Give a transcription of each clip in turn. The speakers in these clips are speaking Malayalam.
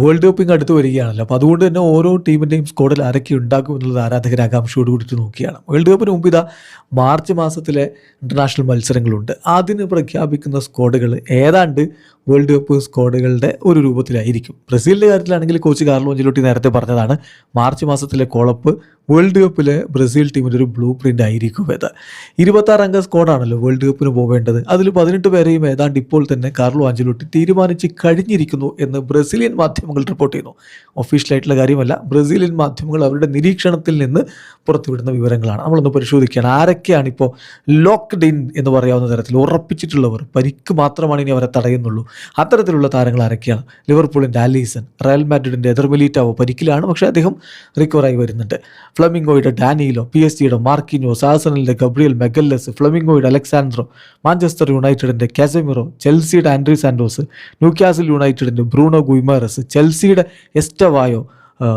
വേൾഡ് കപ്പിങ് അടുത്ത് വരികയാണല്ലോ. അപ്പോൾ അതുകൊണ്ട് തന്നെ ഓരോ ടീമിൻ്റെയും സ്ക്വാഡിൽ ആരൊക്കെ ഉണ്ടാകും എന്നുള്ളത് ആരാധകർ ആകാംക്ഷയോട് കൂടിയിട്ട് നോക്കിയാണ്. വേൾഡ് കപ്പിന് മുമ്പ് ഇതാ മാർച്ച് മാസത്തിലെ ഇൻ്റർനാഷണൽ മത്സരങ്ങളുണ്ട്. അതിന് പ്രഖ്യാപിക്കുന്ന സ്ക്വാഡുകൾ ഏതാണ്ട് വേൾഡ് കപ്പ് സ്ക്വാഡുകളുടെ ഒരു രൂപത്തിലായിരിക്കും. ബ്രസീലിൻ്റെ കാര്യത്തിലാണെങ്കിൽ കോച്ച് കാർലോ അഞ്ചലോട്ടി നേരത്തെ പറഞ്ഞതാണ്, മാർച്ച് മാസത്തിലെ കോളപ്പ് വേൾഡ് കപ്പിലെ ബ്രസീൽ ടീമിൻ്റെ ഒരു ബ്ലൂ പ്രിൻ്റ് ആയിരിക്കും ഇത്. 26 അംഗ സ്ക്വാഡാണല്ലോ വേൾഡ് കപ്പിന് പോവേണ്ടത്. അതിൽ 18 പേരെയും ഏതാണ്ട് ഇപ്പോൾ തന്നെ കാർലോ അഞ്ചലോട്ടി തീരുമാനിച്ച് കഴിഞ്ഞിരിക്കുന്നു എന്ന് ബ്രസീലിയൻ മാധ്യമങ്ങൾ റിപ്പോർട്ട് ചെയ്യുന്നു. ഒഫീഷ്യലായിട്ടുള്ള കാര്യമല്ല, ബ്രസീലിയൻ മാധ്യമങ്ങൾ അവരുടെ നിരീക്ഷണത്തിൽ നിന്ന് പുറത്തുവിടുന്ന വിവരങ്ങളാണ്. നമ്മളൊന്ന് പരിശോധിക്കുകയാണ് ആരൊക്കെയാണ് ഇപ്പോൾ ലോക്ക്ഡ് ഇൻ എന്ന് പറയാവുന്ന തരത്തിൽ ഉറപ്പിച്ചിട്ടുള്ളവർ. പരിക്ക് മാത്രമാണ് ഇനി അവരെ തടയുന്നുള്ളൂ. അത്തരത്തിലുള്ള താരങ്ങൾ ആരൊക്കെയാണ്? ലിവർപൂളിൻ്റെ ആലീസൺ, റയൽ മാഡ്രിഡിൻ്റെ എദർ മിലിറ്റാവോ പരിക്കിലാണ്, പക്ഷേ അദ്ദേഹം റിക്കവറായി വരുന്നുണ്ട്. ഫ്ലമിംഗോയുടെ ഡാനിയിലോ, PSG-യുടെ മാർക്കിനോസ്, ആഴ്സണലിൻ്റെ ഗബ്രിയൽ മെഗല്ലസ്, ഫ്ലമിംഗോയുടെ അലക്സാൻഡ്രോ, മാഞ്ചസ്റ്റർ യുണൈറ്റഡിൻ്റെ കാസമിറോ, ചെൽസിയുടെ ആൻഡ്രി സാൻഡോസ്, ന്യൂകാസിൽ യുണൈറ്റഡിൻ്റെ ബ്രൂണോ ഗുയ്മാറസ്, ചെൽസിയുടെ എസ്റ്റവായോ.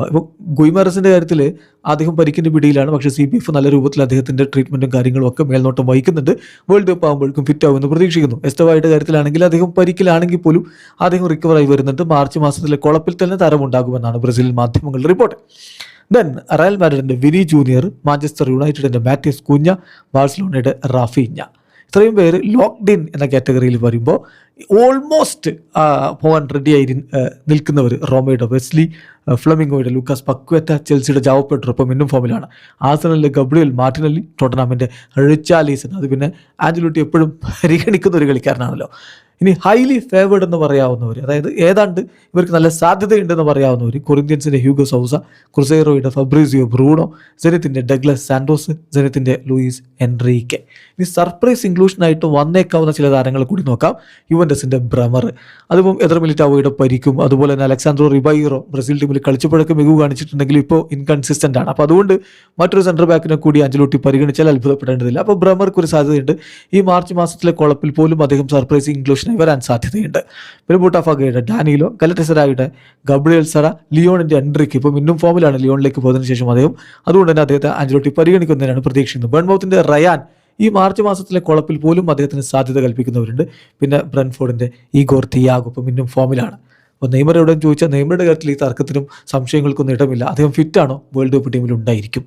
ഇപ്പോൾ ഗുയ്മാറസിൻ്റെ കാര്യത്തിൽ അദ്ദേഹം പരിക്കിൻ്റെ പിടിയിലാണ്, പക്ഷേ CBF നല്ല രൂപത്തിൽ അദ്ദേഹത്തിൻ്റെ ട്രീറ്റ്മെൻറ്റും കാര്യങ്ങളും ഒക്കെ മേൽനോട്ടം വഹിക്കുന്നുണ്ട്. വേൾഡ് കപ്പ് ആകുമ്പോഴേക്കും ഫിറ്റ് ആവുമെന്ന് പ്രതീക്ഷിക്കുന്നു. എസ്റ്റവായുടെ കാര്യത്തിലാണെങ്കിൽ അദ്ദേഹം പരിക്കിലാണെങ്കിൽ പോലും അദ്ദേഹം റിക്കവറായി വരുന്നുണ്ട്. മാർച്ച് മാസത്തിലെ കുളപ്പിൽ തന്നെ താരമുണ്ടാകുമെന്നാണ് ബ്രസീൽ മാധ്യമങ്ങളുടെ report. Then Real മാഡ്രിഡിൻ്റെ Vini Junior, Manchester യുണൈറ്റഡിൻ്റെ Mathias കുഞ്ഞ, ബാഴ്സലോണയുടെ റാഫീഞ്ഞ, ഇത്രയും പേര് ലോക്ക്ഡ് ഇൻ എന്ന കാറ്റഗറിയിൽ വരുമ്പോൾ ഓൾമോസ്റ്റ് പോകാൻ റെഡിയായി നിൽക്കുന്നവർ റോമയുടെ വെസ്ലി, ഫ്ലമിംഗോയുടെ ലൂക്കാസ് പക്വറ്റ, ചെൽസിയുടെ ജാവോ പെഡ്രോ ഇപ്പം മിന്നും ഫോമിലാണ്, ആഴ്സണലിലെ ഗബ്രിയൽ മാർട്ടിനല്ലി, ടോട്ടനാമിൻ്റെ റിച്ചാർലിസൺ. അത് പിന്നെ ആഞ്ചലോട്ടി എപ്പോഴും പരിഗണിക്കുന്ന ഒരു കളിക്കാരനാണല്ലോ. ഇനി ഹൈലി ഫേവേർഡ് എന്ന് പറയാവുന്നവർ, അതായത് ഏതാണ്ട് ഇവർക്ക് നല്ല സാധ്യതയുണ്ടെന്ന് പറയാവുന്നവർ, കൊറിന്ത്യൻസിൻ്റെ ഹ്യൂഗോ സൗസ, ക്രുസൈറോയുടെ ഫബ്രീസിയോ ബ്രൂണോ, സെനത്തിൻ്റെ ഡഗ്ലസ് സാൻഡോസ്, സെനത്തിൻ്റെ ലൂയിസ് എൻറീക്കെ. ഇനി സർപ്രൈസ് ഇൻക്ലൂഷനായിട്ട് വന്നേക്കാവുന്ന ചില താരങ്ങൾ കൂടി നോക്കാം. യുവൻറ്റസിൻ്റെ ബ്രമർ, അതിപ്പം എദർ മിലിറ്റാവോയുടെ പരിക്കും, അതുപോലെ തന്നെ അലക്സാൻഡ്രോ റിബൈറോ ബ്രസീൽ ടീമിൽ കളിച്ചപ്പോഴൊക്കെ മികവ് കാണിച്ചിട്ടുണ്ടെങ്കിൽ ഇപ്പോൾ ഇൻകൺസിസ്റ്റൻ്റ് ആണ്. അപ്പോൾ അതുകൊണ്ട് മറ്റൊരു സെൻറ്റർ ബാക്കിനെ കൂടി അഞ്ചലോട്ടി പരിഗണിച്ചാൽ അത്ഭുതപ്പെടേണ്ടതില്ല. അപ്പോൾ ബ്രമർക്ക് ഒരു സാധ്യതയുണ്ട്. ഈ മാർച്ച് മാസത്തിലെ കുളപ്പിൽ പോലും അദ്ദേഹം സർപ്രൈസ് ഇൻക്ലൂഷൻ വരാൻ സാധ്യതയുണ്ട്. പിന്നെ ബൂട്ടാഫാഗയുടെ ഡാനിയിലോ, ഗലറ്റസറായുടെ ഗബ്രിയൽ സറ, ലിയോണിൻ്റെ എൻട്രിക്ക് ഇപ്പോൾ ഇന്നും ഫോമിലാണ് ലിയോണിലേക്ക് പോയതിനു ശേഷം അദ്ദേഹം. അതുകൊണ്ട് തന്നെ അദ്ദേഹത്തെ ആഞ്ചലോട്ടി പരിഗണിക്കുന്നതിനാണ് പ്രതീക്ഷിക്കുന്നത്. ബേൺമൗത്തിൻ്റെ റയാൻ ഈ മാർച്ച് മാസത്തിലെ കുളപ്പിൽ പോലും അദ്ദേഹത്തിന് സാധ്യത കൽപ്പിക്കുന്നവരുണ്ട്. പിന്നെ ബ്രെൻഫോർഡിൻ്റെ ഈഗോർ തിയാഗോ ഇപ്പം ഇന്നും ഫോമിലാണ്. അപ്പോൾ നെയ്മർ എവിടെയും ചോദിച്ചാൽ നെയ്മറുടെ കാര്യത്തിൽ ഈ തർക്കത്തിനും സംശയങ്ങൾക്കൊന്നും ഇടമില്ല. അദ്ദേഹം ഫിറ്റാണോ വേൾഡ് കപ്പ് ടീമിൽ ഉണ്ടായിരിക്കും.